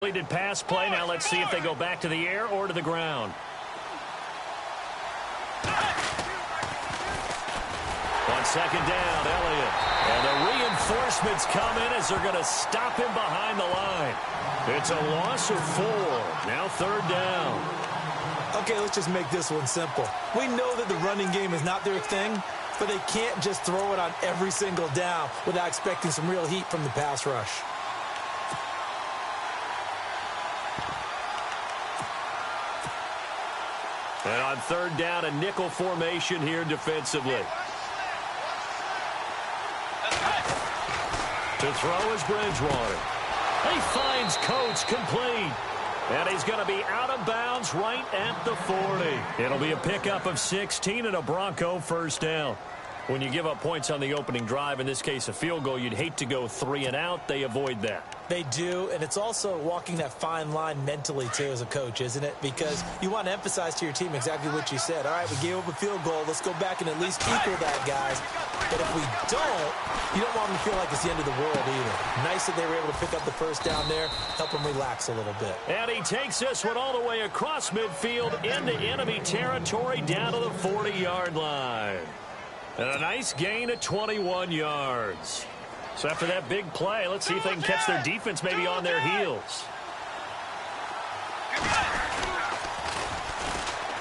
Completed pass play. Now let's see if they go back to the air or to the ground. On second down, Elliott. And the reinforcements come in as they're going to stop him behind the line. It's a loss of 4. Now third down. Okay, let's just make this one simple. We know that the running game is not their thing, but they can't just throw it on every single down without expecting some real heat from the pass rush. And on third down, a nickel formation here defensively. To throw is Bridgewater. He finds Coates complete. And he's going to be out of bounds right at the 40. It'll be a pickup of 16 and a Bronco first down. When you give up points on the opening drive, in this case a field goal, you'd hate to go 3 and out. They avoid that. They do, and it's also walking that fine line mentally, too, as a coach, isn't it? Because you want to emphasize to your team exactly what you said. All right, we gave up a field goal. Let's go back and at least equal that, guys. But if we don't, you don't want them to feel like it's the end of the world either. Nice that they were able to pick up the first down there, help them relax a little bit. And he takes this one all the way across midfield into enemy territory down to the 40-yard line. And a nice gain of 21 yards. So after that big play, let's see if they can catch their defense maybe on their heels.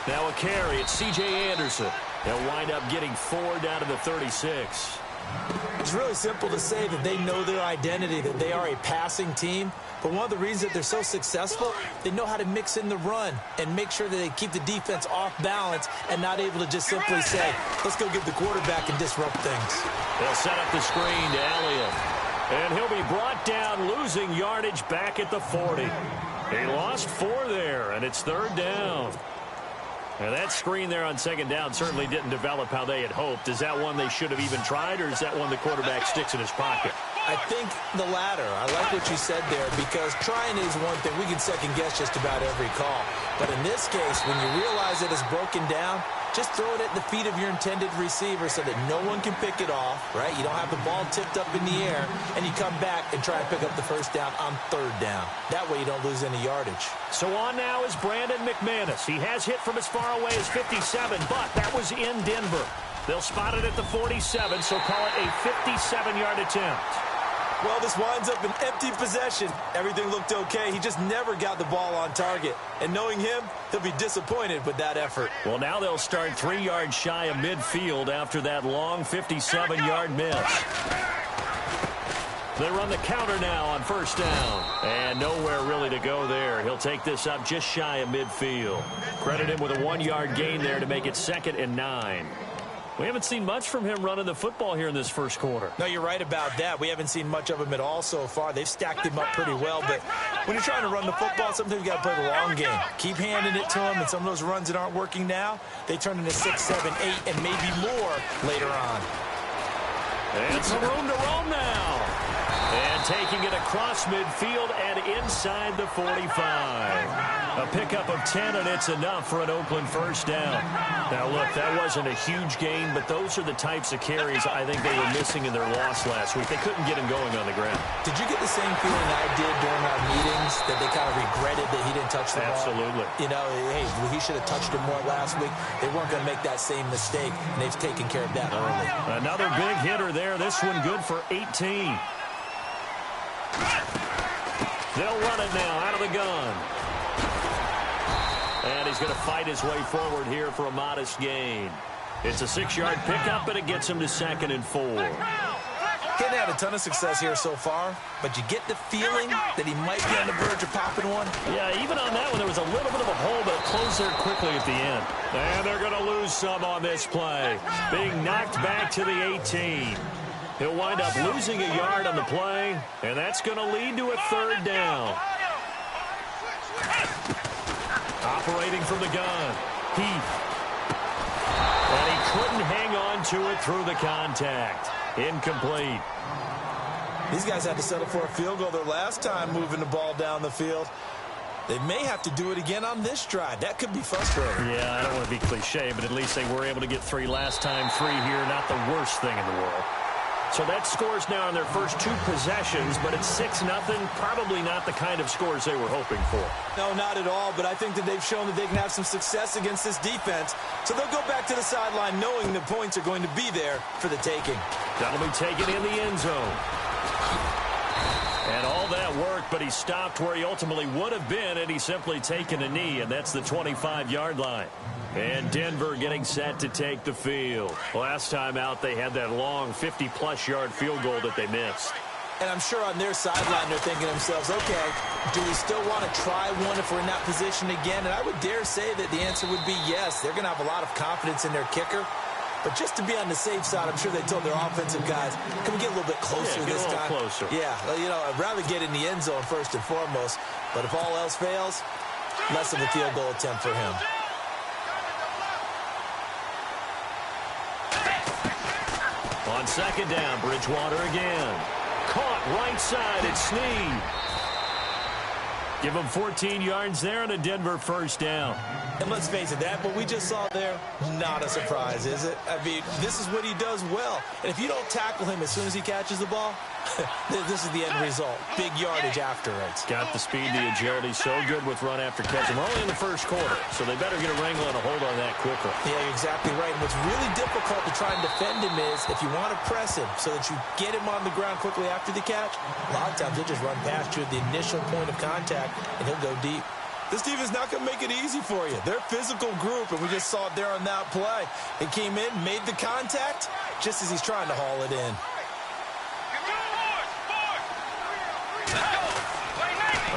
Now a carry. It's C.J. Anderson. They'll wind up getting 4 down to the 36. It's really simple to say that they know their identity, that they are a passing team. But one of the reasons that they're so successful, they know how to mix in the run and make sure that they keep the defense off balance and not able to just simply say, let's go get the quarterback and disrupt things. They'll set up the screen to Elliott. And he'll be brought down, losing yardage back at the 40. He lost 4 there, and it's third down. Now that screen there on second down certainly didn't develop how they had hoped. Is that one they should have even tried, or is that one the quarterback sticks in his pocket? I think the latter. I like what you said there, because trying is one thing. We can second guess just about every call. But in this case, when you realize that it's broken down, just throw it at the feet of your intended receiver so that no one can pick it off, right? You don't have the ball tipped up in the air, and you come back and try and pick up the first down on third down. That way you don't lose any yardage. So on now is Brandon McManus. He has hit from as far away as 57, but that was in Denver. They'll spot it at the 47, so call it a 57-yard attempt. Well, this winds up an empty possession. Everything looked okay. He just never got the ball on target. And knowing him, he'll be disappointed with that effort. Well, now they'll start 3 yards shy of midfield after that long 57-yard miss. They run the counter now on first down. And nowhere really to go there. He'll take this up just shy of midfield. Credit him with a 1-yard gain there to make it 2nd and 9. We haven't seen much from him running the football here in this first quarter. No, you're right about that. We haven't seen much of him at all so far. They've stacked him up pretty well. But when you're trying to run the football, sometimes you got to play the long game. Keep handing it to him, and some of those runs that aren't working now, they turn into 6, 7, 8, and maybe more later on. And some room to roam now. And taking it across midfield and inside the 45. A pickup of 10, and it's enough for an Oakland first down. Now, look, that wasn't a huge gain, but those are the types of carries I think they were missing in their loss last week. They couldn't get him going on the ground. Did you get the same feeling I did during our meetings, that they kind of regretted that he didn't touch the ball? Absolutely. You know, hey, he should have touched it more last week. They weren't going to make that same mistake, and they've taken care of that early. Another big hitter there. This one good for 18. They'll run it now out of the gun. And he's going to fight his way forward here for a modest gain. It's a 6-yard pickup, and it gets him to 2nd and 4. Hadn't had a ton of success here so far, but you get the feeling that he might be on the verge of popping one. Yeah, even on that one, there was a little bit of a hole, but it closed there quickly at the end. And they're going to lose some on this play. Being knocked back to the 18. He'll wind up losing a yard on the play, and that's going to lead to a third down. Operating from the gun, Heath. And he couldn't hang on to it through the contact. Incomplete. These guys had to settle for a field goal their last time moving the ball down the field. They may have to do it again on this drive. That could be frustrating. Yeah, I don't want to be cliche, but at least they were able to get 3 last time. 3 here, not the worst thing in the world. So that scores now in their first 2 possessions, but it's 6-0. Probably not the kind of scores they were hoping for. No, not at all, but I think that they've shown that they can have some success against this defense. So they'll go back to the sideline knowing the points are going to be there for the taking. That'll be taken in the end zone. And all that worked, but he stopped where he ultimately would have been, and he's simply taken a knee, and that's the 25-yard line. And Denver getting set to take the field. Last time out, they had that long 50-plus yard field goal that they missed. And I'm sure on their sideline they're thinking to themselves, okay, do we still want to try one if we're in that position again? And I would dare say that the answer would be yes. They're going to have a lot of confidence in their kicker. But just to be on the safe side, I'm sure they told their offensive guys, can we get a little bit closer this time? Closer. Yeah, you know, I'd rather get in the end zone first and foremost. But if all else fails, less of a field goal attempt for him. On second down, Bridgewater again. Caught right side, it's Snead. Give him 14 yards there and a Denver first down. And let's face it, that what we just saw there, not a surprise, is it? I mean, this is what he does well. And if you don't tackle him as soon as he catches the ball, this is the end result. Big yardage afterwards. Got the speed, the agility, so good with run after catch. We're only in the first quarter, so they better get a wrangle and a hold on that quicker. Yeah, you're exactly right. And what's really difficult to try and defend him is if you want to press him so that you get him on the ground quickly after the catch, a lot of times he'll just run past you at the initial point of contact, and he'll go deep. This defense is not going to make it easy for you. They're a physical group, and we just saw it there on that play. He came in, made the contact, just as he's trying to haul it in.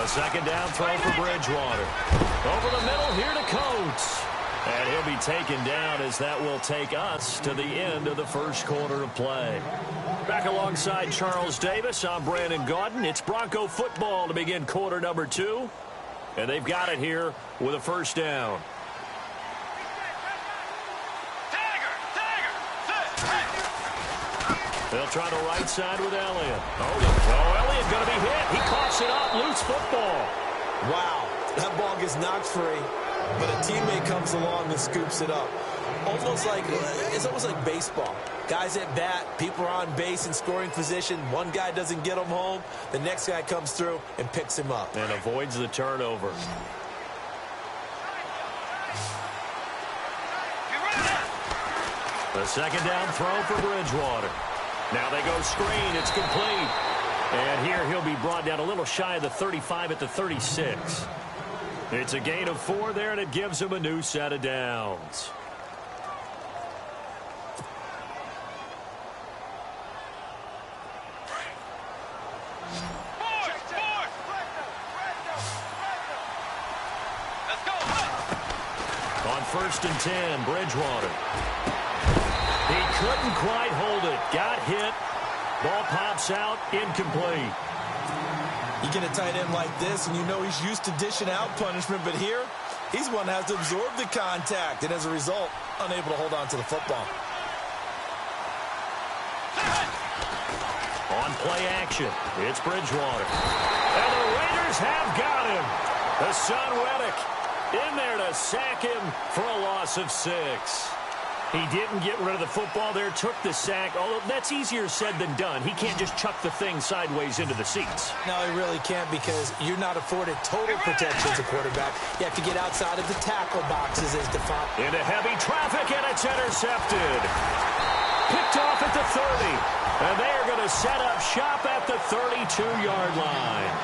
A second down throw for Bridgewater. Over the middle here to Coates. And he'll be taken down as that will take us to the end of the first quarter of play. Back alongside Charles Davis, I'm Brandon Gaudin. It's Bronco football to begin quarter number 2. And they've got it here with a first down. They'll try the right side with Elliott. Oh, Elliott going to be hit. He coughs it up. Loose football. Wow. That ball gets knocked free, but a teammate comes along and scoops it up. It's almost like baseball. Guys at bat, people are on base in scoring position. One guy doesn't get him home. The next guy comes through and picks him up. And avoids the turnover. The second down throw for Bridgewater. Now they go screen. It's complete. And here he'll be brought down a little shy of the 35 at the 36. It's a gain of 4 there, and it gives him a new set of downs. On first and 10, Bridgewater. He couldn't quite hold it. Got hit. Ball pops out. Incomplete. You get a tight end like this, and you know he's used to dishing out punishment, but here, he's one that has to absorb the contact, and as a result, unable to hold on to the football. On play action, it's Bridgewater. And the Raiders have got him. Hassan Reddick in there to sack him for a loss of 6. He didn't get rid of the football there, took the sack, although that's easier said than done. He can't just chuck the thing sideways into the seats. No, he really can't because you're not afforded total protection as a quarterback. You have to get outside of the tackle boxes as defined. Into heavy traffic, and it's intercepted. Picked off at the 30. And they are going to set up shop at the 32-yard line.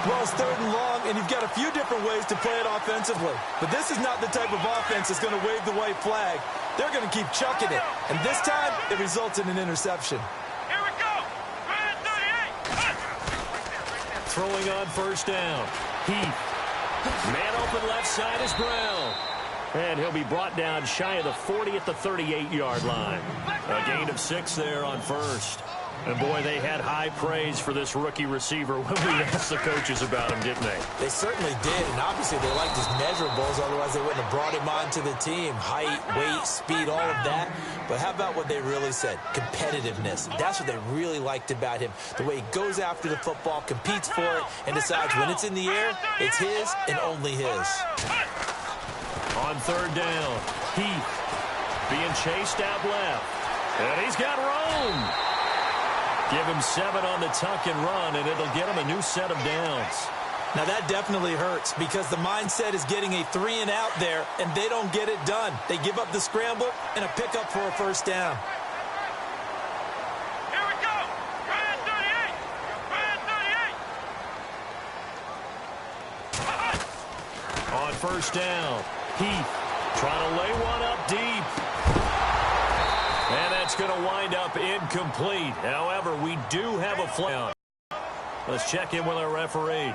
Well, it's 3rd and long, and you've got a few different ways to play it offensively. But this is not the type of offense that's going to wave the white flag. They're going to keep chucking it. And this time, it results in an interception. Here we go. Throwing on first down. Heath. Man open left side is Brown. And he'll be brought down shy of the 40 at the 38-yard line. A gain of 6 there on first. And, boy, they had high praise for this rookie receiver when we asked the coaches about him, didn't they? They certainly did, and obviously they liked his measurables, otherwise they wouldn't have brought him onto the team. Height, weight, speed, all of that. But how about what they really said? Competitiveness. That's what they really liked about him. The way he goes after the football, competes for it, and decides when it's in the air, it's his and only his. On third down, Heath being chased out left. And he's got Rome. Give him 7 on the tuck and run, and it'll get him a new set of downs. Now, that definitely hurts because the mindset is getting a 3-and-out there, and they don't get it done. They give up the scramble and a pickup for a first down. Here we go. Brand 38. Brand 38. On first down, Heath trying to lay one up deep. And that's going to wind up incomplete. However, we do have a flag. Let's check in with our referee.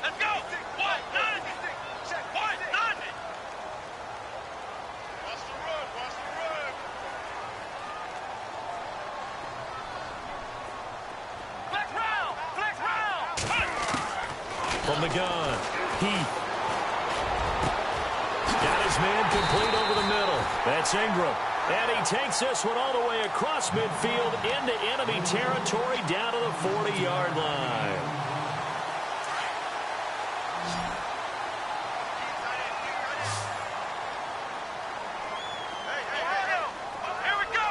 Let's go. What? None. What? None. Watch the run. Watch the run. Flex round. Flex round. From the gun, Heath. Got his man complete over the middle. That's Ingram. And he takes this one all the way across midfield into enemy territory down to the 40-yard line. Here we go.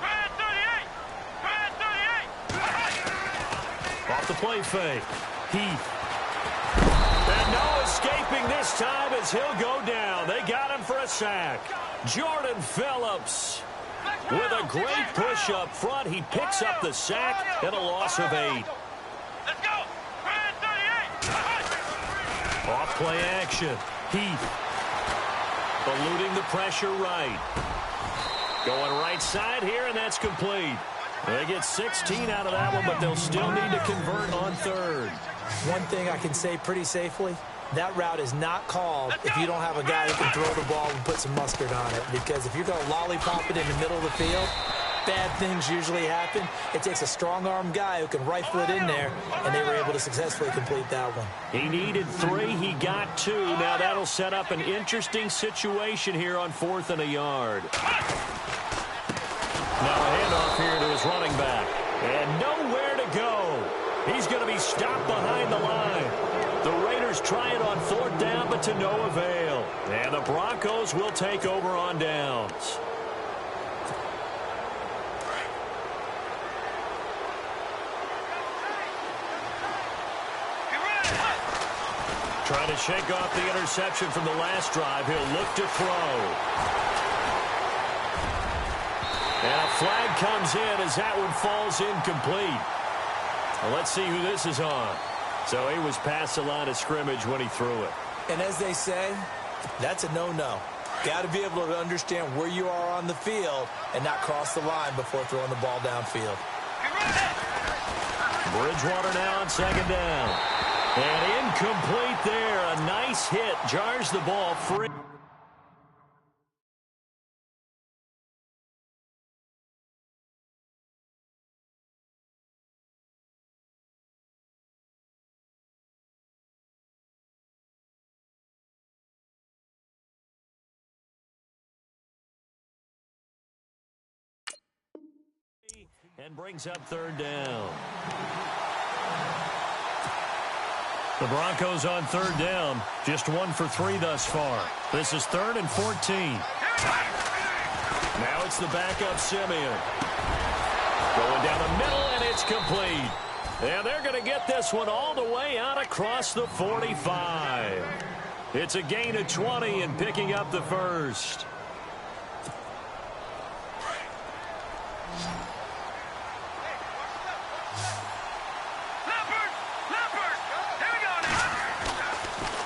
Brand 38. Brand 38. Off the play fake. Heath. And no escaping this time as he'll go down. They got him for a sack. Jordan Phillips with a great push up front. He picks up the sack and a loss of 8. Let's go. Brand 38. Off play action. Heath. Eluding the pressure right. Going right side here, and that's complete. They get 16 out of that one, but they'll still need to convert on third. One thing I can say pretty safely, that route is not called if you don't have a guy who can throw the ball and put some mustard on it. Because if you're going to lollipop it in the middle of the field, bad things usually happen. It takes a strong-arm guy who can rifle it in there, and they were able to successfully complete that one. He needed 3. He got 2. Now that'll set up an interesting situation here on 4th and a yard. Now a handoff here to his running back. And nowhere to go. He's going to be stopped behind the line. The Raiders try it on 4th down, but to no avail. And the Broncos will take over on downs. Trying to shake off the interception from the last drive. He'll look to throw. And a flag comes in as that one falls incomplete. Well, let's see who this is on. So he was past the line of scrimmage when he threw it. And as they say, that's a no-no. Got to be able to understand where you are on the field and not cross the line before throwing the ball downfield. Bridgewater now on 2nd down. And incomplete there. A nice hit. Jars the ball free. And brings up 3rd down. The Broncos on 3rd down. Just 1 for 3 thus far. This is 3rd and 14. Now it's the backup Simeon. Going down the middle, and it's complete. And they're going to get this one all the way out across the 45. It's a gain of 20 and picking up the first.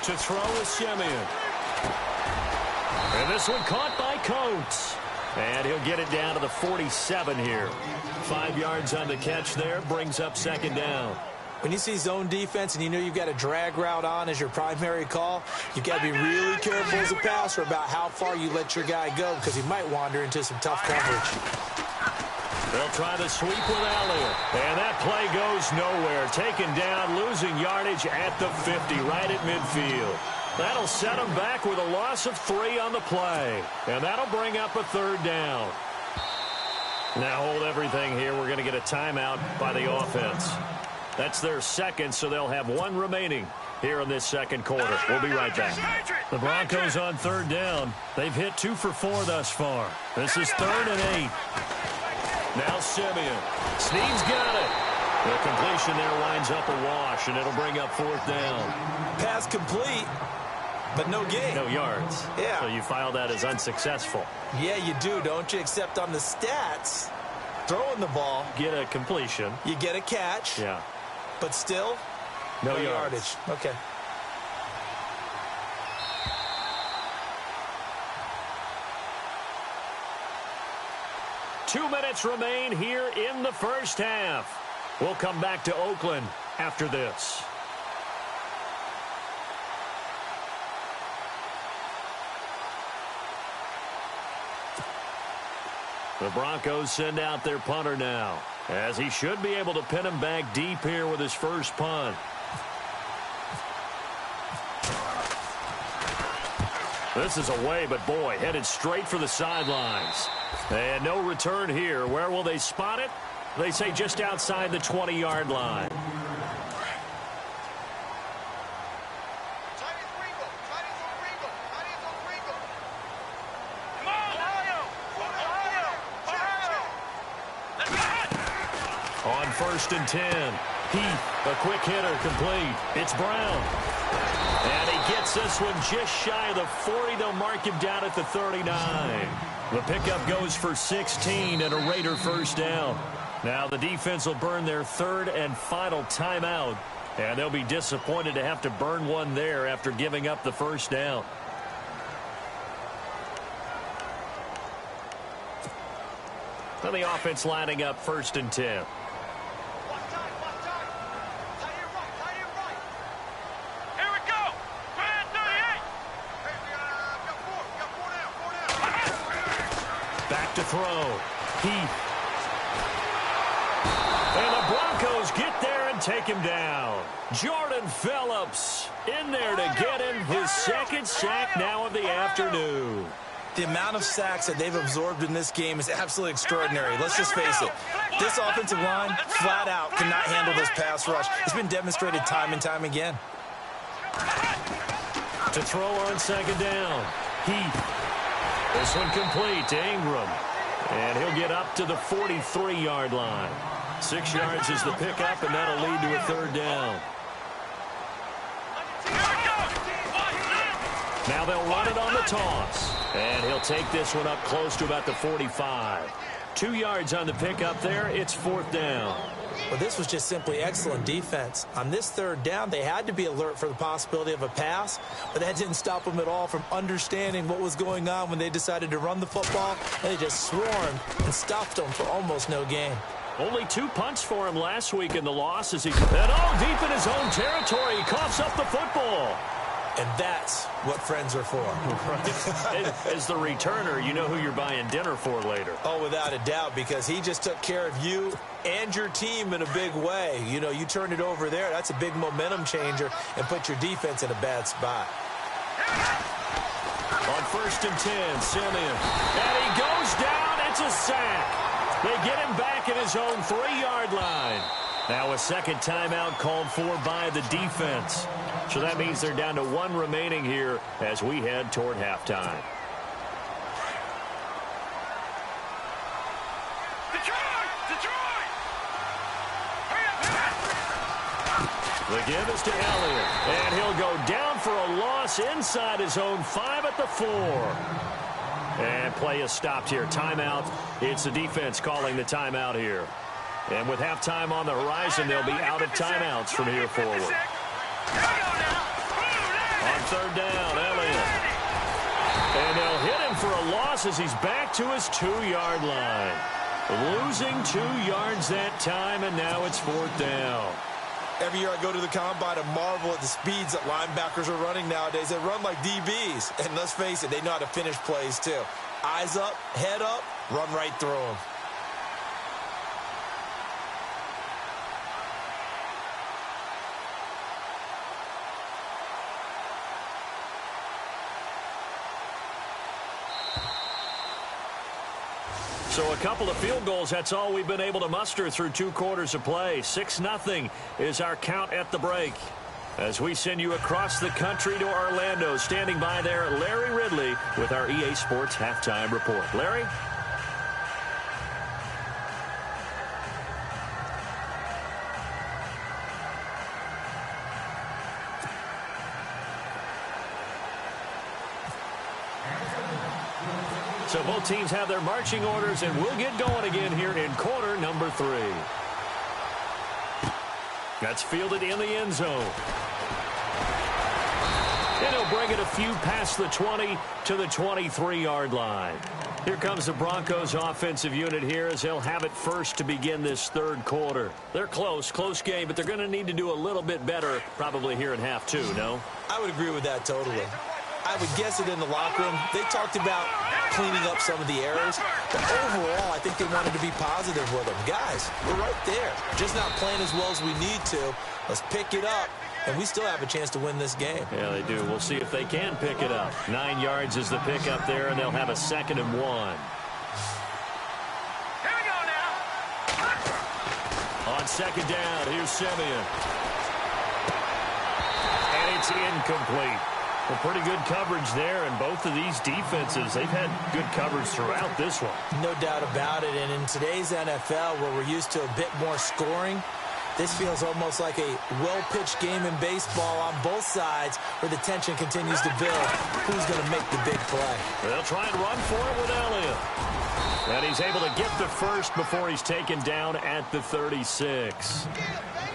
To throw is Simeon. And this one caught by Coates. And he'll get it down to the 47 here. 5 yards on the catch there. Brings up 2nd down. When you see zone defense and you know you've got a drag route on as your primary call, you've got to be really careful as a passer about how far you let your guy go because he might wander into some tough coverage. They'll try the sweep with Elliott. And that play goes nowhere. Taken down, losing yardage at the 50, right at midfield. That'll set them back with a loss of 3 on the play. And that'll bring up a 3rd down. Now hold everything here. We're going to get a timeout by the offense. That's their second, so they'll have one remaining here in this second quarter. We'll be right back. The Broncos on third down. They've hit 2 for 4 thus far. This is 3rd and 8. Now Simeon. Snead's got it. The completion there winds up a wash, and it'll bring up 4th down. Pass complete, but no gain. No yards. Yeah. So you file that as unsuccessful. Yeah, you do, don't you? Except on the stats, throwing the ball, Get a completion. you get a catch, Yeah. but still, No yardage. Okay. Two minutes remain here in the first half. We'll come back to Oakland after this. The Broncos send out their punter now, as he should be able to pin him back deep here with his first punt. This is away, but boy, headed straight for the sidelines. And no return here. Where will they spot it? They say just outside the 20-yard line. On 1st and 10, Heath, a quick hitter, complete. It's Brown. And he gets this one just shy of the 40. They'll mark him down at the 39. The pickup goes for 16 and a Raider first down. Now the defense will burn their 3rd and final timeout. And they'll be disappointed to have to burn one there after giving up the first down. And the offense lining up 1st and 10. Back to throw. Heath. And the Broncos get there and take him down. Jordan Phillips in there to get him his 2nd sack now of the afternoon. The amount of sacks that they've absorbed in this game is absolutely extraordinary. Let's just face it. This offensive line, flat out, cannot handle this pass rush. It's been demonstrated time and time again. To throw on 2nd down. Heath. This one complete to Ingram. And he'll get up to the 43-yard line. 6 yards is the pickup, and that'll lead to a 3rd down. Now they'll run it on the toss. And he'll take this one up close to about the 45. 2 yards on the pickup there. It's 4th down. Well, this was just simply excellent defense. On this 3rd down, they had to be alert for the possibility of a pass, but that didn't stop them at all from understanding what was going on when they decided to run the football. They just swarmed and stopped them for almost no gain. Only 2 punts for him last week in the loss as he deep in his own territory. He coughs up the football. And that's what friends are for. Right. As the returner, you know who you're buying dinner for later. Oh, without a doubt, because he just took care of you and your team in a big way. You know, you turn it over there, that's a big momentum changer and put your defense in a bad spot. On 1st and 10, Simeon. And he goes down. It's a sack. They get him back at his own 3-yard line. Now a 2nd timeout called for by the defense. So that means they're down to 1 remaining here as we head toward halftime. The give is to Elliott. And he'll go down for a loss inside his own 5 at the 4. And play is stopped here. Timeout. It's the defense calling the timeout here. And with halftime on the horizon, they'll be out of timeouts from here forward. On 3rd down, Elliott. And they'll hit him for a loss as he's back to his 2-yard line. Losing 2 yards that time, and now it's 4th down. Every year I go to the combine and marvel at the speeds that linebackers are running nowadays. They run like DBs. And let's face it, they know how to finish plays too. Eyes up, head up, run right through them. So a couple of field goals, that's all we've been able to muster through 2 quarters of play. 6-0 is our count at the break. As we send you across the country to Orlando, standing by there, Larry Ridley with our EA Sports Halftime Report. Larry? So both teams have their marching orders, and we'll get going again here in quarter number 3. That's fielded in the end zone. And he'll bring it a few past the 20 to the 23-yard line. Here comes the Broncos offensive unit here as they'll have it first to begin this 3rd quarter. They're close game, but they're going to need to do a little bit better probably here in half 2, no? I would agree with that totally. I would guess it in the locker room. They talked about cleaning up some of the errors, but overall, I think they wanted to be positive with them. Guys, we're right there. Just not playing as well as we need to. Let's pick it up, and we still have a chance to win this game. Yeah, they do. We'll see if they can pick it up. 9 yards is the pickup there, and they'll have a 2nd and 1. Here we go now. On 2nd down, here's Simeon. And it's incomplete. Well, pretty good coverage there, and both of these defenses, they've had good coverage throughout this one. No doubt about it, and in today's NFL, where we're used to a bit more scoring, this feels almost like a well-pitched game in baseball on both sides where the tension continues to build. Who's going to make the big play? They'll try and run for it with Elliott. And he's able to get the first before he's taken down at the 36.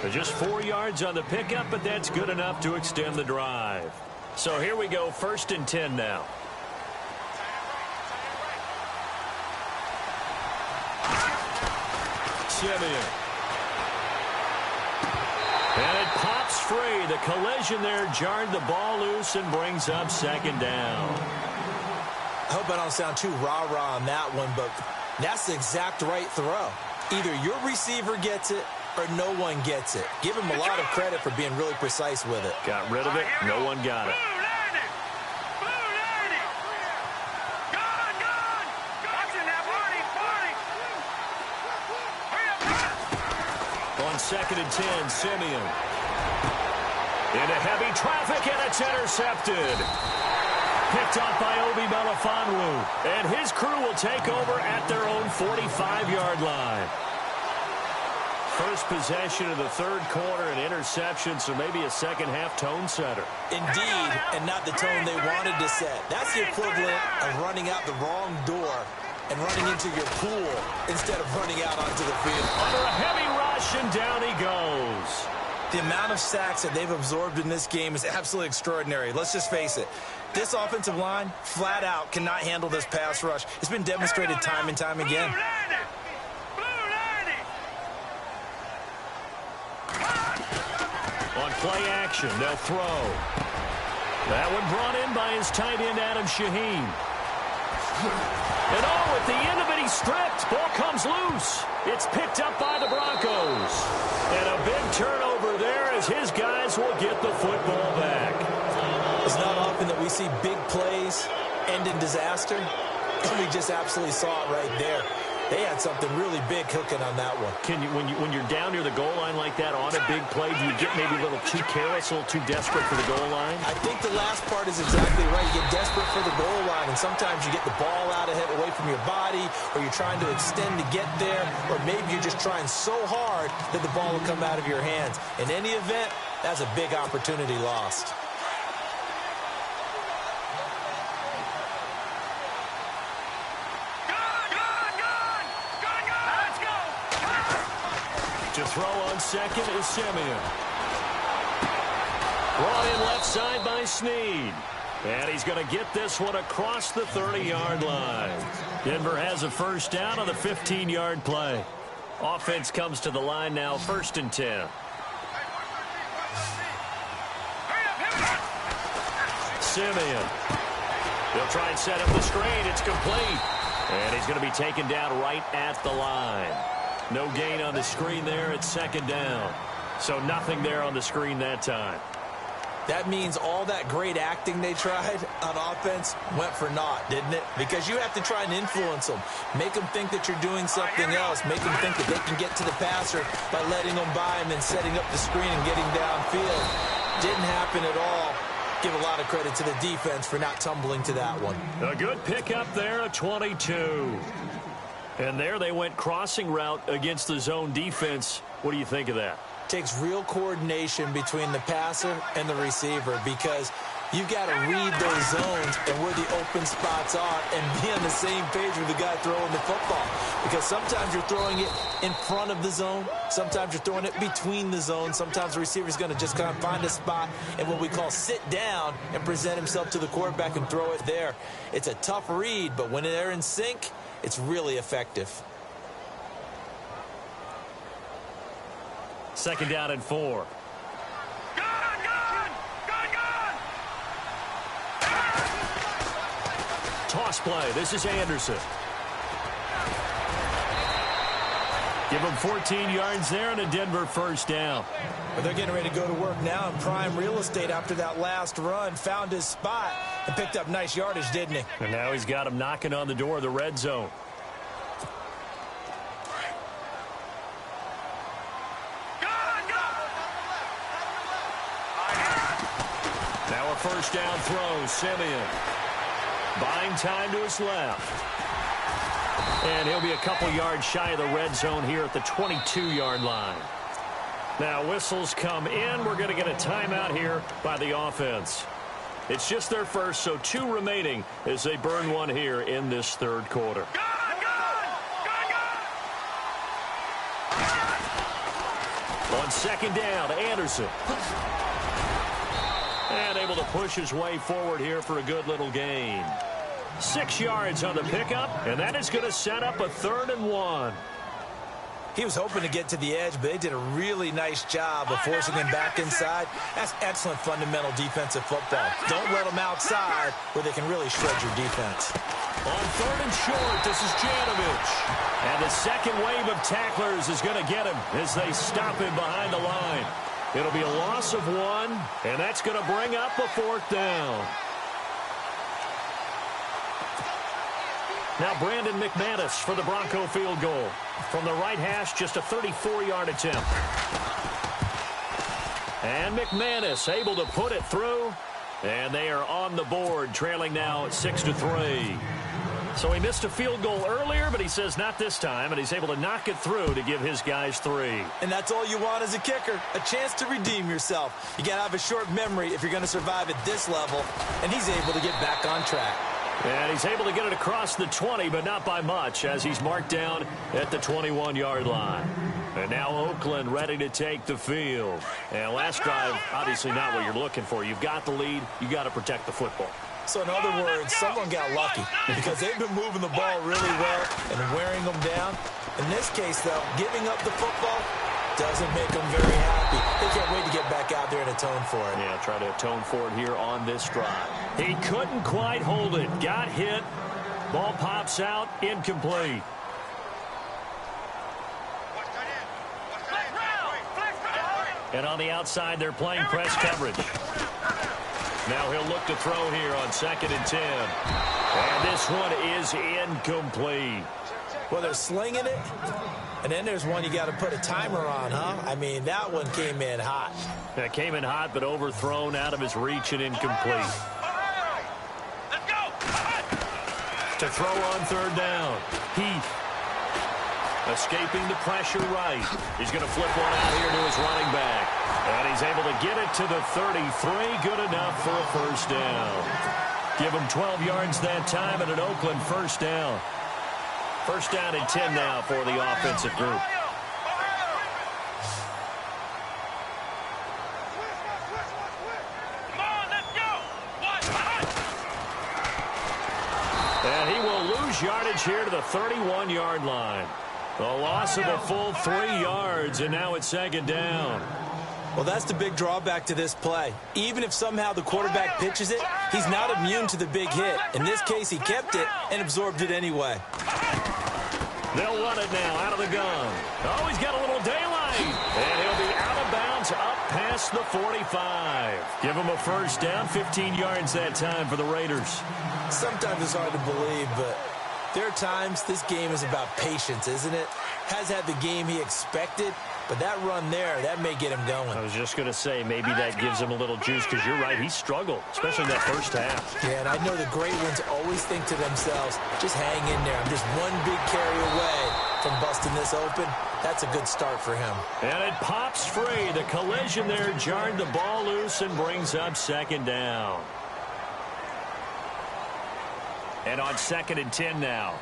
They're just 4 yards on the pickup, but that's good enough to extend the drive. So here we go, 1st and 10 now. Simeon. And it pops free. The collision there jarred the ball loose and brings up 2nd down. I hope I don't sound too rah-rah on that one, but that's the exact right throw. Either your receiver gets it or no one gets it. Give him a lot of credit for being really precise with it. Got rid of it. No one got it. On 2nd and 10, Simeon. Into heavy traffic, and it's intercepted. Picked up by Obi Melifonwu. And his crew will take over at their own 45-yard line. First possession of the 3rd quarter, an interception, so maybe a second-half tone setter. Indeed, and not the tone they wanted to set. That's the equivalent of running out the wrong door and running into your pool instead of running out onto the field. Under a heavy rush, and down he goes. The amount of sacks that they've absorbed in this game is absolutely extraordinary. Let's just face it. This offensive line, flat out, cannot handle this pass rush. It's been demonstrated time and time again. On play action, they'll throw. That one brought in by his tight end, Adam Shaheen. And at the end of it, he's stripped. Ball comes loose. It's picked up by the Broncos. And a big turnover there as his guys will get the football back. It's not often that we see big plays end in disaster, and we just absolutely saw it right there. They had something really big cooking on that one. Can you, when you're down near the goal line like that on a big play, do you get maybe a little too careless, a little too desperate for the goal line? I think the last part is exactly right. You get desperate for the goal line, and sometimes you get the ball out ahead, away from your body, or you're trying to extend to get there, or maybe you're just trying so hard that the ball will come out of your hands. In any event, that's a big opportunity lost. To throw on 2nd is Simeon. Brought in left side by Snead. And he's going to get this one across the 30-yard line. Denver has a first down on the 15-yard play. Offense comes to the line now, 1st and 10. Simeon. They'll try and set up the screen. It's complete. And he's going to be taken down right at the line. No gain on the screen there. It's 2nd down. So nothing there on the screen that time. That means all that great acting they tried on offense went for naught, didn't it? Because you have to try and influence them. Make them think that you're doing something else. Make them think that they can get to the passer by letting them by him and setting up the screen and getting downfield. Didn't happen at all. Give a lot of credit to the defense for not tumbling to that one. A good pickup there, a 22. And there they went crossing route against the zone defense. What do you think of that? Takes real coordination between the passer and the receiver because you've got to read those zones and where the open spots are and be on the same page with the guy throwing the football. Because sometimes you're throwing it in front of the zone. Sometimes you're throwing it between the zones. Sometimes the receiver's going to just kind of find a spot and what we call sit down and present himself to the quarterback and throw it there. It's a tough read, but when they're in sync, it's really effective. Second down and 4. Toss play. This is Anderson. Give him 14 yards there and a Denver first down. But they're getting ready to go to work now in prime real estate after that last run. Found his spot and picked up nice yardage, didn't he? And now he's got him knocking on the door of the red zone. Now a first down throw, Simeon. Buying time to his left. And he'll be a couple yards shy of the red zone here at the 22-yard line. Now whistles come in. We're going to get a timeout here by the offense. It's just their first, so 2 remaining as they burn one here in this third quarter. On second down, Anderson. And able to push his way forward here for a good little gain. 6 yards on the pickup, and that is going to set up a 3rd and 1. He was hoping to get to the edge, but they did a really nice job of forcing him back inside. That's excellent fundamental defensive football. Don't let them outside where they can really shred your defense. On 3rd and short, this is Janovich. And the second wave of tacklers is going to get him as they stop him behind the line. It'll be a loss of 1, and that's going to bring up a 4th down. Now Brandon McManus for the Bronco field goal. From the right hash, just a 34-yard attempt. And McManus able to put it through. And they are on the board, trailing now 6-3. So he missed a field goal earlier, but he says not this time, and he's able to knock it through to give his guys 3. And that's all you want as a kicker, a chance to redeem yourself. You got to have a short memory if you're going to survive at this level, and he's able to get back on track. And he's able to get it across the 20, but not by much, as he's marked down at the 21-yard line. And now Oakland ready to take the field. And last drive, obviously not what you're looking for. You've got the lead. You got to protect the football. So in other words, someone got lucky because they've been moving the ball really well and wearing them down. In this case, though, giving up the football doesn't make them very happy. They can't wait to get back out there and atone for it. Yeah, try to atone for it here on this drive. He couldn't quite hold it. Got hit. Ball pops out. Incomplete. And on the outside, they're playing press coverage. Now he'll look to throw here on 2nd and 10. And this one is incomplete. Well, they're slinging it. And then there's one you got to put a timer on, huh? I mean, that one came in hot. That came in hot, but overthrown out of his reach and incomplete. Let's go. To throw on 3rd down. Heath. Escaping the pressure right. He's going to flip one out here to his running back. And he's able to get it to the 33. Good enough for a first down. Give him 12 yards that time and an Oakland first down. First down and 10 now for the offensive group. Come on, let's go. And he will lose yardage here to the 31-yard line. A loss of a full 3 yards, and now it's 2nd down. Well, that's the big drawback to this play. Even if somehow the quarterback pitches it, he's not immune to the big hit. In this case, he kept it and absorbed it anyway. They'll run it now out of the gun. Oh, he's got a little daylight. And he'll be out of bounds up past the 45. Give them a first down, 15 yards that time for the Raiders. Sometimes it's hard to believe, but there are times this game is about patience, isn't it? Has had the game he expected, but that run there, that may get him going. I was just going to say, maybe that gives him a little juice, because you're right, he struggled, especially in that first half. Yeah, and I know the great ones always think to themselves, just hang in there. I'm just one big carry away from busting this open. That's a good start for him. And it pops free. The collision there jarred the ball loose and brings up second down. And on 2nd and 10 now.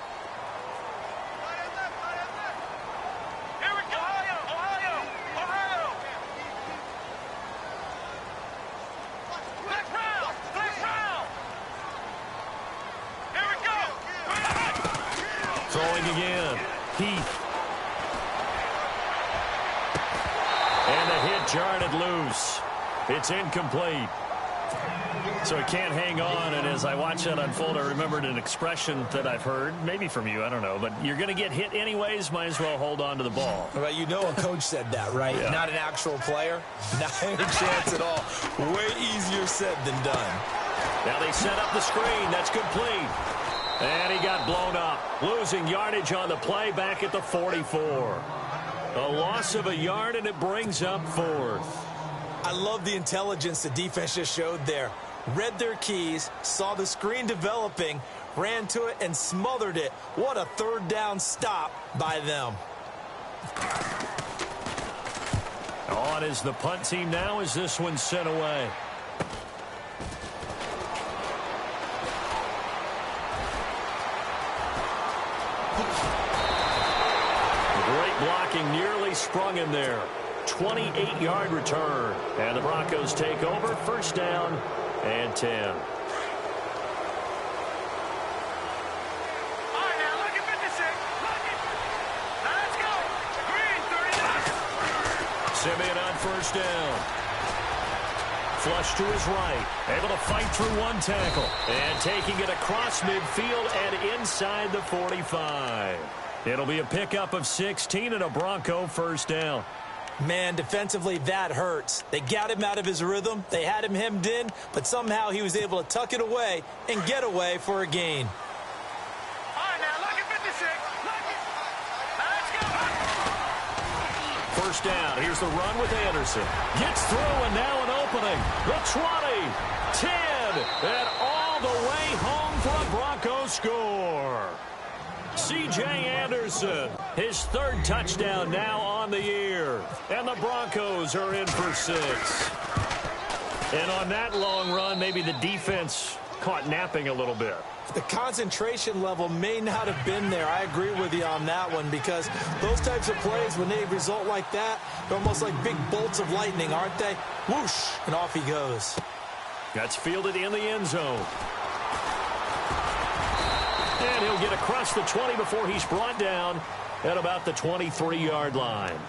Here we go. Ohio. Flex round. Here we go. Throwing again. Heath. And the hit jarred it loose. It's incomplete. So he can't hang on, and as I watch that unfold, I remembered an expression that I've heard, maybe from you, I don't know, but you're going to get hit anyways, might as well hold on to the ball. Well, you know a coach said that, right? Yeah. Not an actual player. Not any chance at all. Way easier said than done. Now they set up the screen. That's complete. And he got blown up. Losing yardage on the play back at the 44. A loss of a yard, and it brings up 4th. I love the intelligence the defense just showed there. Read their keys, saw the screen developing, ran to it, and smothered it. What a third down stop by them. On is the punt team now as this one's sent away. Great blocking, nearly sprung him there. 28-yard return. And the Broncos take over, first down and 10. All right, now look at 56. Look it. Now let's go. Green, 39. Simeon on first down. Flush to his right. Able to fight through one tackle. And taking it across midfield and inside the 45. It'll be a pickup of 16 and a Bronco first down. Man, defensively, that hurts. They got him out of his rhythm. They had him hemmed in, but somehow he was able to tuck it away and get away for a gain. All right, now look at 56. Look it. Now let's go. First down. Here's the run with Anderson. Gets through, and now an opening. The 20, 10, and all the way home for a Bronco score. C.J. Anderson, his 3rd touchdown now on the year. And the Broncos are in for 6. And on that long run, maybe the defense caught napping a little bit. The concentration level may not have been there. I agree with you on that one, because those types of plays, when they result like that, they're almost like big bolts of lightning, aren't they? Whoosh, and off he goes. That's fielded in the end zone. And he'll get across the 20 before he's brought down at about the 23-yard line.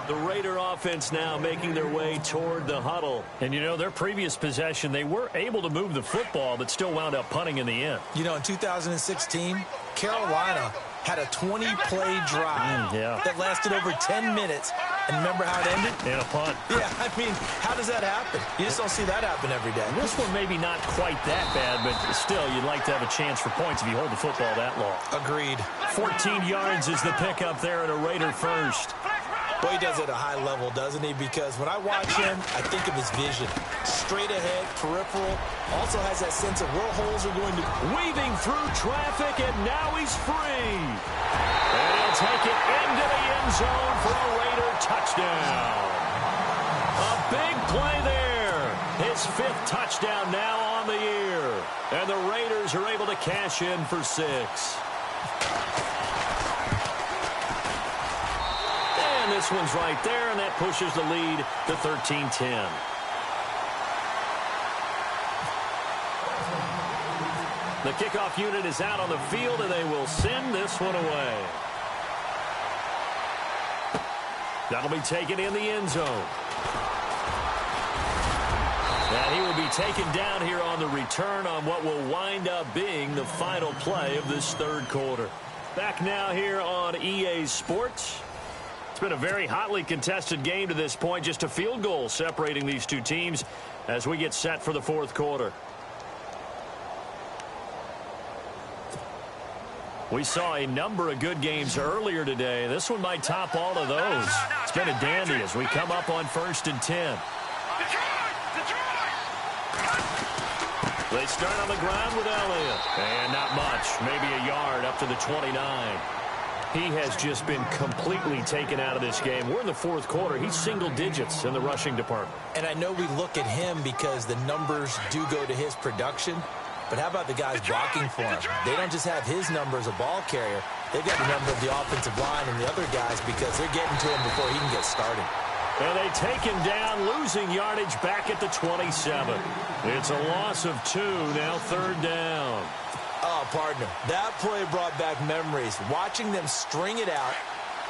The Raider offense now making their way toward the huddle. And, you know, their previous possession, they were able to move the football, but still wound up punting in the end. You know, in 2016, Carolina had a 20-play drive that lasted over 10 minutes. And remember how it ended? In a punt. Yeah, I mean, how does that happen? You just don't see that happen every day. This one maybe not quite that bad, but still, you'd like to have a chance for points if you hold the football that long. Agreed. 14 yards is the pickup there at a Raider first. Well, he does it at a high level, doesn't he? Because when I watch him, I think of his vision. Straight ahead, peripheral. Also has that sense of where holes are going to... Weaving through traffic, and now he's free. And he'll take it into the end zone for a Raider touchdown. A big play there. His 5th touchdown now on the year. And the Raiders are able to cash in for 6. And this one's right there, and that pushes the lead to 13-10. The kickoff unit is out on the field, and they will send this one away. That'll be taken in the end zone. And he will be taken down here on the return on what will wind up being the final play of this 3rd quarter. Back now here on EA Sports. been a very hotly contested game to this point. Just a field goal separating these two teams as we get set for the fourth quarter. We saw a number of good games earlier today. This one might top all of those. It's been a dandy as we come up on 1st and 10. They start on the ground with Elliott. And not much. Maybe a yard up to the 29. He has just been completely taken out of this game. We're in the fourth quarter. He's single digits in the rushing department. And I know we look at him because the numbers do go to his production. But how about the guys blocking for him? They don't just have his number as a ball carrier. They've got the number of the offensive line and the other guys because they're getting to him before he can get started. And they take him down, losing yardage back at the 27. It's a loss of 2, now 3rd down. Oh, partner, that play brought back memories. Watching them string it out,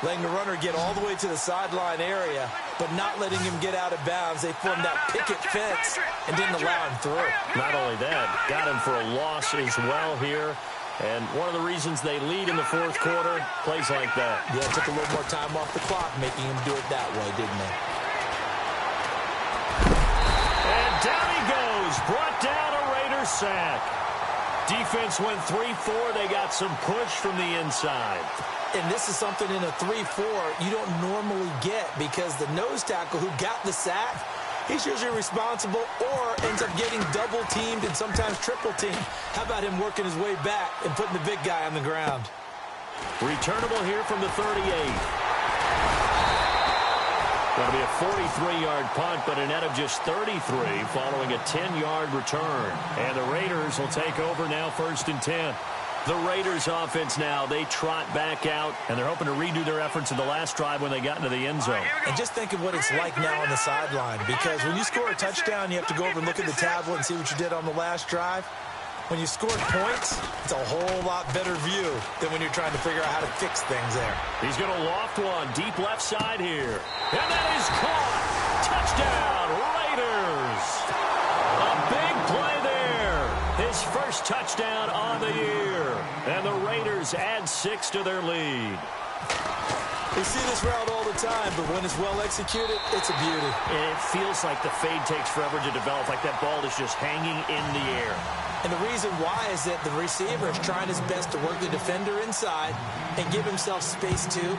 letting the runner get all the way to the sideline area, but not letting him get out of bounds. They formed that picket fence and didn't allow him through. Not only that, got him for a loss as well here. And one of the reasons they lead in the fourth quarter, plays like that. Yeah, took a little more time off the clock, making him do it that way, didn't they? And down he goes, brought down a Raider sack. Defense went 3-4. They got some push from the inside. And this is something in a 3-4 you don't normally get because the nose tackle who got the sack, he's usually responsible or ends up getting double-teamed and sometimes triple-teamed. How about him working his way back and putting the big guy on the ground? Returnable here from the 38. Going to be a 43-yard punt, but a net of just 33 following a 10-yard return. And the Raiders will take over now 1st and 10. The Raiders offense now, they trot back out, and they're hoping to redo their efforts in the last drive when they got into the end zone. And just think of what it's like now on the sideline, because when you score a touchdown, you have to go over and look at the tablet and see what you did on the last drive. When you scored points, it's a whole lot better view than when you're trying to figure out how to fix things there. He's going to loft one deep left side here. And that is caught. Touchdown, Raiders. A big play there. His first touchdown on the year. And the Raiders add 6 to their lead. We see this route all the time, but when it's well executed, it's a beauty. It feels like the fade takes forever to develop, like that ball is just hanging in the air. And the reason why is that the receiver is trying his best to work the defender inside and give himself space to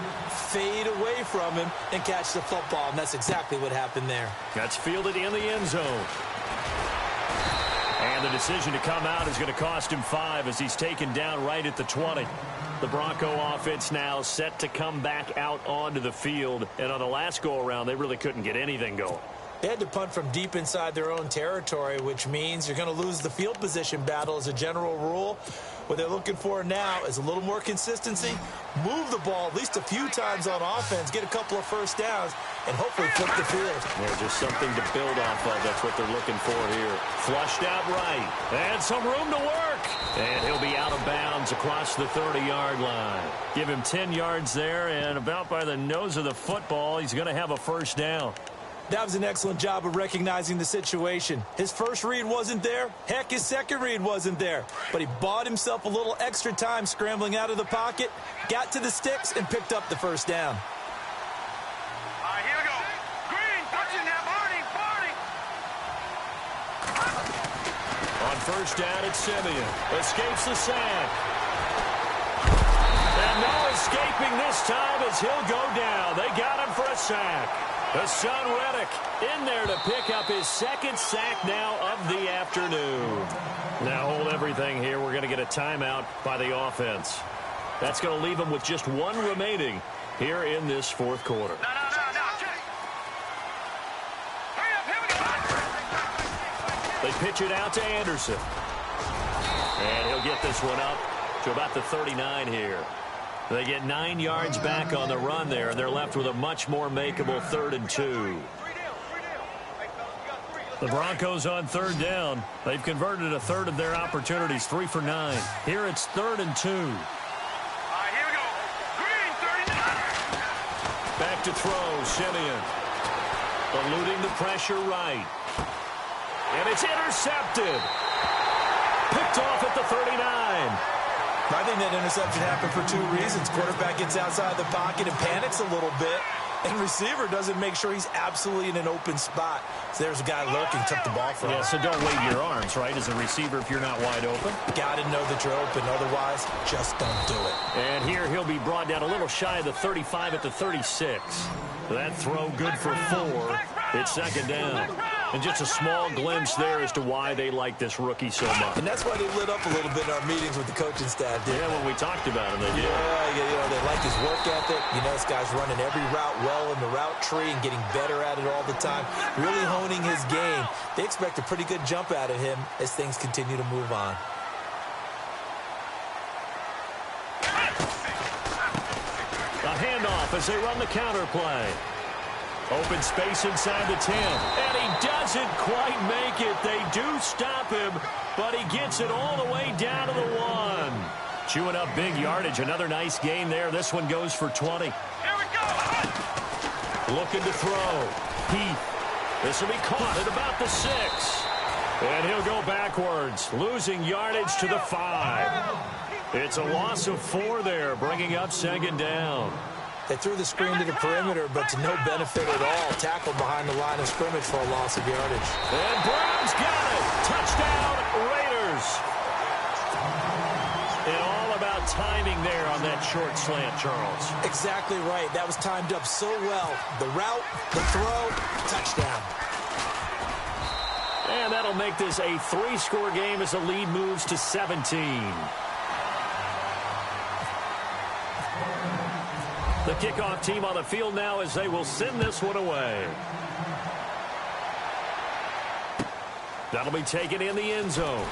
fade away from him and catch the football, and that's exactly what happened there. That's fielded in the end zone. And the decision to come out is going to cost him 5 as he's taken down right at the 20. The Bronco offense now set to come back out onto the field. And on the last go-around, they really couldn't get anything going. They had to punt from deep inside their own territory, which means you're going to lose the field position battle as a general rule. What they're looking for now is a little more consistency, move the ball at least a few times on offense, get a couple of first downs, and hopefully flip the field. Yeah, just something to build off of. That's what they're looking for here. Flushed out right. And some room to work. And he'll be out of bounds across the 30-yard line. Give him 10 yards there, and about by the nose of the football, he's going to have a first down. That was an excellent job of recognizing the situation. His first read wasn't there. Heck, his second read wasn't there. But he bought himself a little extra time scrambling out of the pocket, got to the sticks, and picked up the first down. All right, here we go. Green, touching that, Barney. On first down, it's Simeon. Escapes the sack. And no escaping this time as he'll go down. They got him for a sack. Hassan Reddick in there to pick up his second sack now of the afternoon. Now hold everything here. We're going to get a timeout by the offense. That's going to leave them with just 1 remaining here in this fourth quarter. No. Hurry up, here we go. They pitch it out to Anderson. And he'll get this one up to about the 39 here. They get 9 yards back on the run there, and they're left with a much more makeable 3rd and 2. The Broncos on 3rd down. They've converted a third of their opportunities, 3 for 9. Here it's 3rd and 2. All right, here we go. Green, 39. Back to throw, Simeon. Eluding the pressure right. And it's intercepted. Picked off at the 39. I think that interception happened for 2 reasons. Quarterback gets outside the pocket and panics a little bit. And receiver doesn't make sure he's absolutely in an open spot. So there's a guy lurking, took the ball from him. Yeah, so don't wave your arms, right, as a receiver if you're not wide open. Got to know that you're open. Otherwise, just don't do it. And here he'll be brought down a little shy of the 35 at the 36. That throw good for 4. It's second down. And just a small glimpse there as to why they like this rookie so much. And that's why they lit up a little bit in our meetings with the coaching staff. Yeah, when we talked about him, they did. Yeah, they like his work ethic. You know, this guy's running every route well in the route tree and getting better at it all the time. Really honing his game. They expect a pretty good jump out of him as things continue to move on. A handoff as they run the counter play. Open space inside the 10. And he doesn't quite make it. They do stop him, but he gets it all the way down to the 1. Chewing up big yardage. Another nice gain there. This one goes for 20. Here we go. Looking to throw. Heath. This will be caught at about the 6. And he'll go backwards, losing yardage to the 5. It's a loss of 4 there, bringing up second down. They threw the screen to the perimeter, but to no benefit at all. Tackled behind the line of scrimmage for a loss of yardage. And Brown's got it. Touchdown, Raiders. And all about timing there on that short slant, Charles. Exactly right. That was timed up so well. The route, the throw, touchdown. And that'll make this a 3-score game as the lead moves to 17. The kickoff team on the field now as they will send this one away. That'll be taken in the end zone.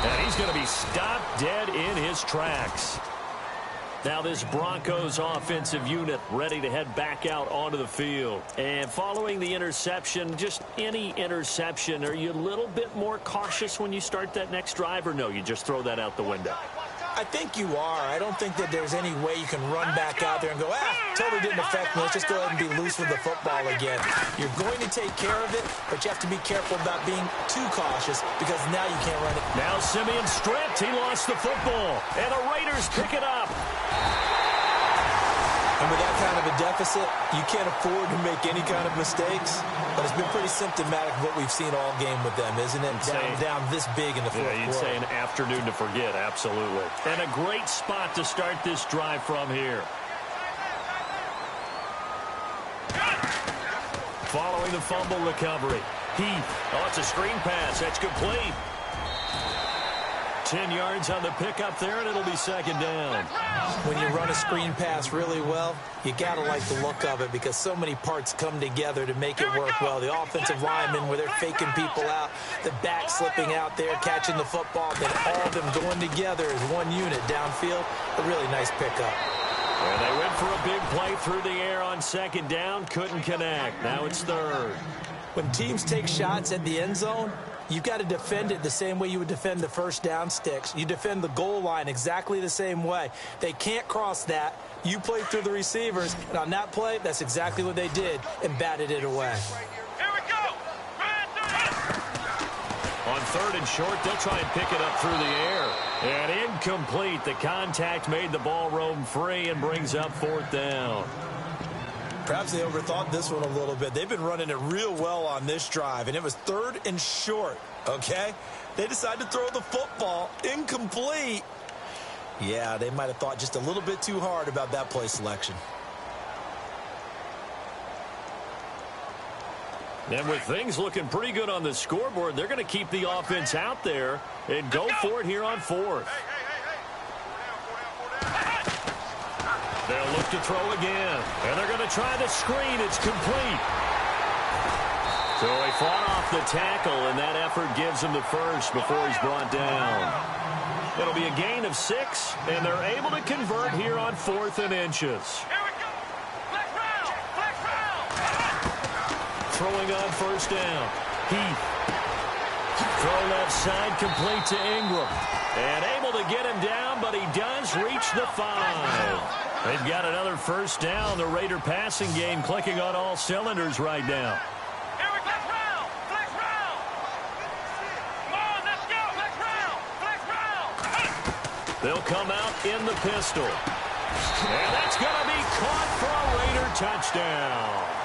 And he's going to be stopped dead in his tracks. Now this Broncos offensive unit ready to head back out onto the field. And following the interception, just any interception, are you a little bit more cautious when you start that next drive, or no, you just throw that out the window? I think you are. I don't think that there's any way you can run back out there and go, totally didn't affect me. Let's just go ahead and be loose with the football again. You're going to take care of it, but you have to be careful about being too cautious because now you can't run it. Now Simeon stripped. He lost the football, and the Raiders pick it up. And with that kind of a deficit, you can't afford to make any kind of mistakes. But it's been pretty symptomatic of what we've seen all game with them, isn't it? Down this big in the fourth quarter. Yeah, you'd say an afternoon to forget, absolutely. And a great spot to start this drive from here. Following the fumble recovery. Heath. Oh, it's a screen pass. That's complete. 10 yards on the pickup there, and it'll be second down. When you run a screen pass really well, you got to like the look of it because so many parts come together to make it work well. The offensive linemen, where they're faking people out, the back slipping out there, catching the football, then all of them going together as one unit downfield. A really nice pickup. And they went for a big play through the air on second down, couldn't connect. Now it's third. When teams take shots at the end zone, you've got to defend it the same way you would defend the first down sticks. You defend the goal line exactly the same way. They can't cross that. You play through the receivers, and on that play, that's exactly what they did and batted it away. Here we go. On third and short, they'll try and pick it up through the air. And incomplete. The contact made the ball roam free and brings up fourth down. Perhaps they overthought this one a little bit. They've been running it real well on this drive, and it was third and short, okay? They decided to throw the football incomplete. Yeah, they might have thought just a little bit too hard about that play selection. And with things looking pretty good on the scoreboard, they're going to keep the offense out there and go for it here on fourth. They'll look to throw again. And they're going to try the screen. It's complete. So he fought off the tackle, and that effort gives him the first before he's brought down. It'll be a gain of 6, and they're able to convert here on 4th and inches. Here we go. Flex round. Flex round. Throwing on first down. Heath. Throw left side, complete to Ingram. And able to get him down, but he does reach the 5. They've got another first down. The Raider passing game clicking on all cylinders right now. Here we go. Flex round. Flex round. Come on, let's go. Flex round. Flex round. They'll come out in the pistol. And that's going to be caught for a Raider touchdown.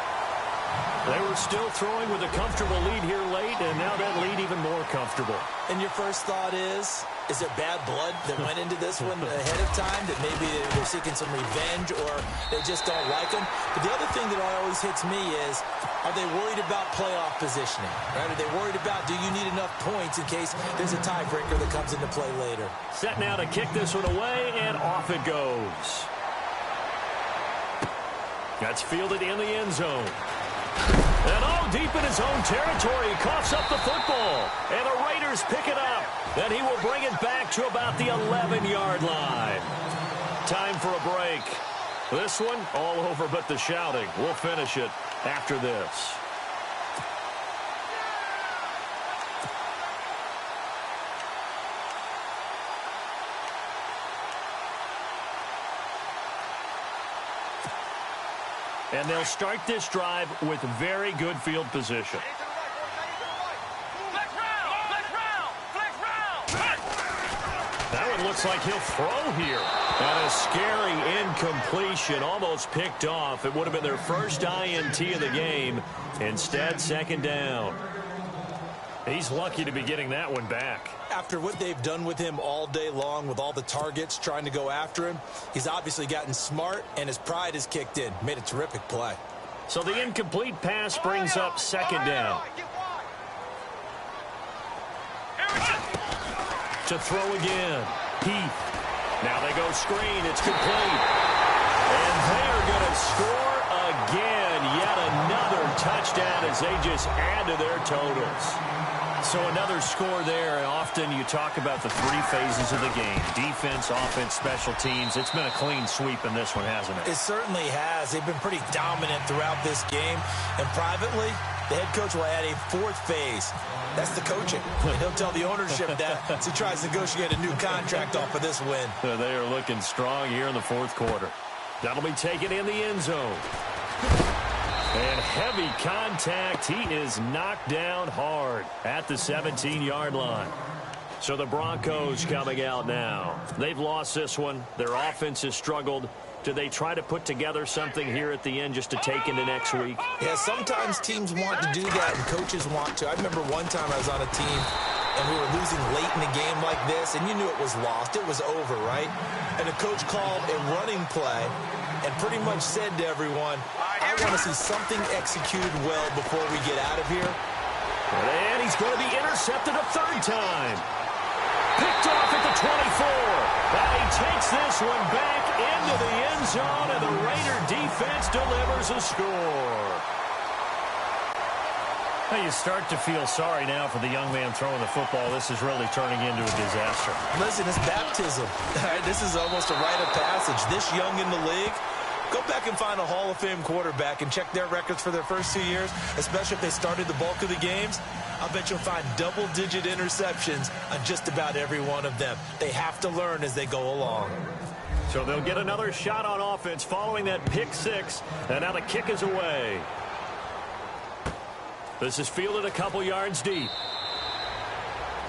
They were still throwing with a comfortable lead here late, and now that lead even more comfortable. And your first thought is there bad blood that went into this one ahead of time, that maybe they're seeking some revenge or they just don't like them? But the other thing that always hits me is, are they worried about playoff positioning? Right? Are they worried about, do you need enough points in case there's a tiebreaker that comes into play later? Set now to kick this one away, and off it goes. That's fielded in the end zone. And deep in his own territory, he coughs up the football. And the Raiders pick it up. Then he will bring it back to about the 11-yard line. Time for a break. This one, all over but the shouting. We'll finish it after this. And they'll start this drive with very good field position. That one looks like he'll throw here. And a scary incompletion, almost picked off. It would have been their first INT of the game. Instead, second down. He's lucky to be getting that one back. After what they've done with him all day long with all the targets trying to go after him, he's obviously gotten smart, and his pride has kicked in. Made a terrific play. So the incomplete pass brings up second down. To throw again. Heath. Now they go screen. It's complete. And they're going to score again. Yet another touchdown as they just add to their totals. So another score there, and often you talk about the three phases of the game. Defense, offense, special teams. It's been a clean sweep in this one, hasn't it? It certainly has. They've been pretty dominant throughout this game. And privately, the head coach will add a fourth phase. That's the coaching. And he'll tell the ownership that as he tries to negotiate a new contract off of this win. They are looking strong here in the fourth quarter. That'll be taken in the end zone. And heavy contact. He is knocked down hard at the 17-yard line. So the Broncos coming out now. They've lost this one. Their offense has struggled. Do they try to put together something here at the end just to take into next week? Yeah, sometimes teams want to do that and coaches want to. I remember one time I was on a team and we were losing late in the game like this, and you knew it was lost. It was over, right? And the coach called a running play and pretty much said to everyone, I want to see something executed well before we get out of here. And he's going to be intercepted a third time. Picked off at the 24. And he takes this one back into the end zone, and the Raider defense delivers a score. Well, you start to feel sorry now for the young man throwing the football. This is really turning into a disaster. Listen, it's baptism. This is almost a rite of passage. This young in the league, go back and find a Hall of Fame quarterback and check their records for their first 2 years, especially if they started the bulk of the games. I'll bet you'll find double-digit interceptions on just about every one of them. They have to learn as they go along. So they'll get another shot on offense following that pick six, and now the kick is away. This is fielded a couple yards deep.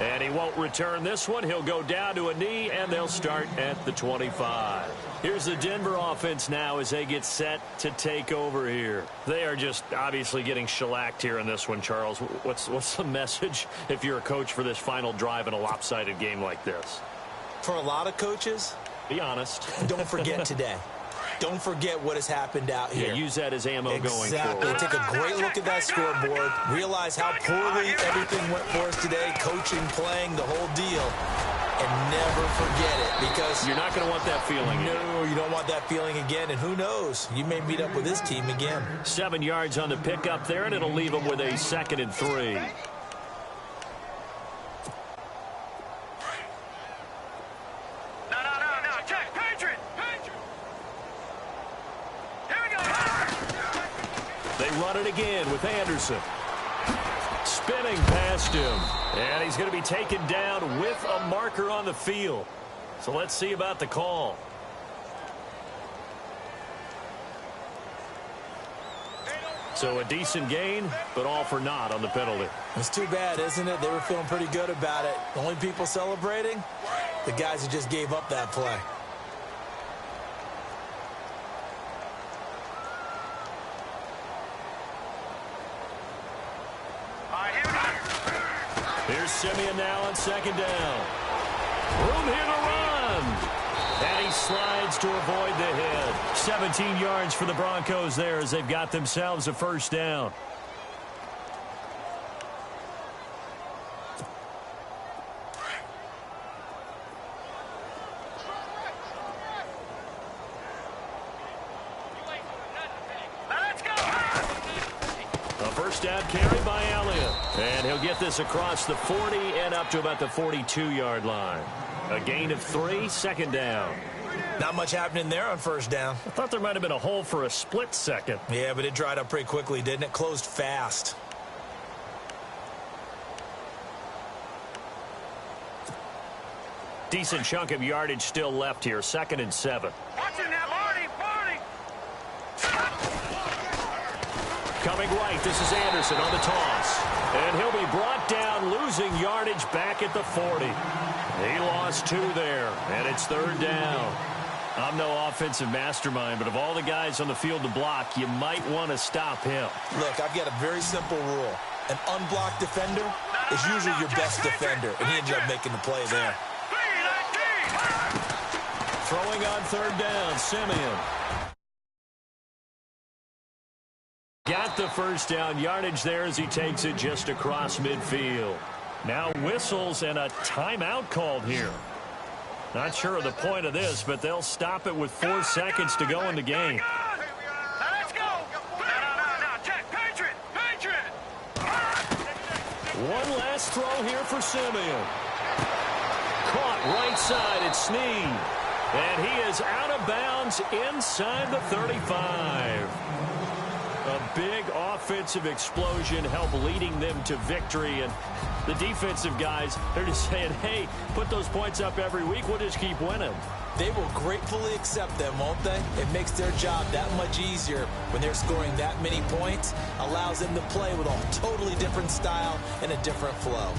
And he won't return this one. He'll go down to a knee, and they'll start at the 25. Here's the Denver offense now as they get set to take over here. They are just obviously getting shellacked here in this one, Charles. What's the message if you're a coach for this final drive in a lopsided game like this? For a lot of coaches, be honest. Don't forget today. Don't forget what has happened out here. Yeah, use that as ammo going forward. Exactly. Take a great look at that scoreboard. Realize how poorly everything went for us today. Coaching, playing, the whole deal. And never forget it, because you're not going to want that feeling again. No, you don't want that feeling again. And who knows? You may meet up with this team again. 7 yards on the pickup there, and it'll leave them with a 2nd and 3. No. Check. Patriot. Here we go. They run it again with Anderson. Spinning past him. And he's going to be taken down with a marker on the field. So let's see about the call. So a decent gain, but all for naught on the penalty. It's too bad, isn't it? They were feeling pretty good about it. The only people celebrating, the guys who just gave up that play. Here's Simeon now on second down. Room here to run. And he slides to avoid the hit. 17 yards for the Broncos there as they've got themselves a first down. First down carry by Elliott. And he'll get this across the 40 and up to about the 42-yard line. A gain of 3, second down. Not much happening there on first down. I thought there might have been a hole for a split second. Yeah, but it dried up pretty quickly, didn't it? Closed fast. Decent chunk of yardage still left here. 2nd and 7. Watch it now, Marty. Coming right, this is Anderson on the toss. And he'll be brought down, losing yardage back at the 40. He lost 2 there, and it's 3rd down. I'm no offensive mastermind, but of all the guys on the field to block, you might want to stop him. Look, I've got a very simple rule. An unblocked defender is usually your best defender, and he ended up making the play there. Throwing on 3rd down, Simeon. Got the first down yardage there as he takes it just across midfield. Now whistles and a timeout called here. Not sure of the point of this, but they'll stop it with 4 seconds to go in the game. Let's go. Now, check. Patriot. One last throw here for Simeon. Caught right side, it's Snead. And he is out of bounds inside the 35. A big offensive explosion helped leading them to victory. And the defensive guys, they're just saying, hey, put those points up every week. We'll just keep winning. They will gratefully accept them, won't they? It makes their job that much easier when they're scoring that many points. Allows them to play with a totally different style and a different flow.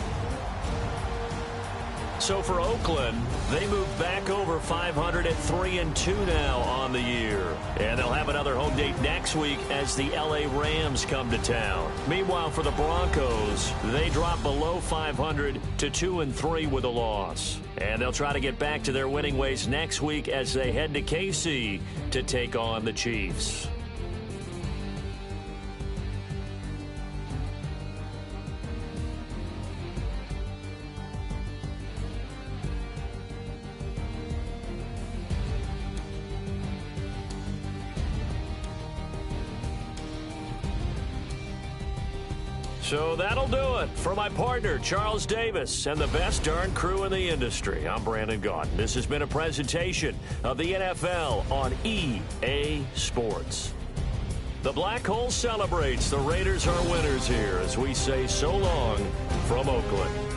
So for Oakland, they move back over 500 at 3-2 now on the year. And they'll have another home date next week as the LA Rams come to town. Meanwhile, for the Broncos, they drop below 500 to 2-3 with a loss. And they'll try to get back to their winning ways next week as they head to KC to take on the Chiefs. So that'll do it. For my partner, Charles Davis, and the best darn crew in the industry, I'm Brandon Gaudin. This has been a presentation of the NFL on EA Sports. The Black Hole celebrates. The Raiders are winners here as we say so long from Oakland.